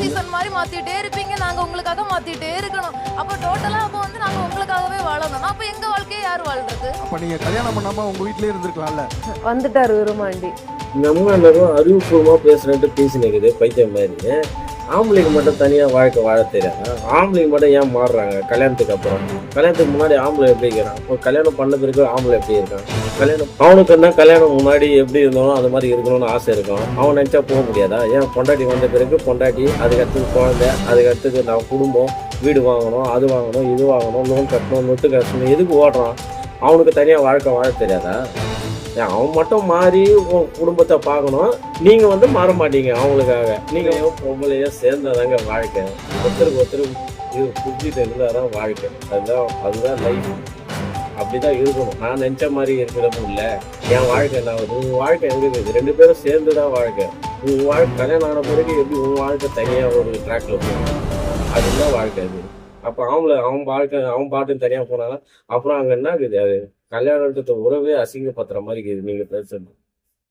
Season மாதிரி மாத்திட்டே இருப்பீங்க, நாங்க உங்களுக்காக மாத்திட்டே இருக்கணும். அப்ப டோட்டலா அப்ப வந்து நாங்க உங்களுக்காகவே வாழணும். அப்ப எங்க வாழ்க்கையை யார் வாழ்றது? அப்ப நீங்க கல்யாணம் பண்ணாம உங்க வீட்லயே இருந்திருக்கலாம்ல. வந்துட்டாரு விரும்மாண்டி. நம்ம எல்லாரும் அறிவுபூர்வமா பேசுறேன்ட்டு பேசினுக்குது பைத்தியம் மாதிரி. ஆம்பளைக்கு மட்டும் தனியா வாழ்க்கை வாழ தெரியாது. ஆம்பளைக்கு மட்டும் ஏன் மாறுறாங்க கல்யாணத்துக்கு அப்புறம்? கல்யாணத்துக்கு முன்னாடி ஆம்பளை எப்படி இருக்கிறான், இப்போ கல்யாணம் பண்ண பிறகு ஆம்பளை எப்படி இருக்கான்? அவனுக்கு என்ன கல்யாணம் முன்னாடி எப்படி இருந்தாலும் அது மாதிரி இருக்கணும்னு ஆசை இருக்கும். அவன் நினைச்சா போக முடியாதா? ஏன் பொண்டாட்டி வந்த பிறகு பொண்டாட்டி, அதுக்கு அடுத்தது குழந்தை, அதுக்கு அடுத்தது நான் குடும்பம், வீடு வாங்கணும், அது வாங்கணும், இது வாங்கணும், லோன் கட்டணும், நொட்டு கட்டணும், எதுக்கு ஓடுறான்? அவனுக்கு தனியா வாழ்க்கை வாழ தெரியாதா? அவன் மட்டும் மாறி உன் குடும்பத்தை பார்க்கணும். நீங்க வந்து மாற மாட்டீங்க அவங்களுக்காக. நீங்க பொம்பளையா சேர்ந்தாதாங்க வாழ்க்கை. ஒருத்தருக்கு ஒருத்தர் இது புரிஞ்சுட்டு இருந்தாதான் வாழ்க்கை. அதுதான் லைஃப். அப்படிதான் இருக்கணும். நான் நினைச்ச மாதிரி இருக்கிறதும் இல்லை. என் வாழ்க்கை என்ன ஆகுது? உன் வாழ்க்கை எங்க இருக்குது? 2 பேரும் சேர்ந்துதான் வாழ்க்கை. உன் வாழ்க்கை கல்யாணம் ஆன பிறகு எப்படி உன் வாழ்க்கை தனியா ஒரு ட்ராக்ல போகணும்? அதுதான் வாழ்க்கை. அது அப்ப அவன் வாழ்க்கை அவன் பாட்டுன்னு தனியா போனாலும் அப்புறம் அங்க என்ன இருக்குது? அது கல்யாணத்துக்கு உறவே அசிங்கப்படுத்துற மாதிரி இருக்குது நீங்க பேசுறது.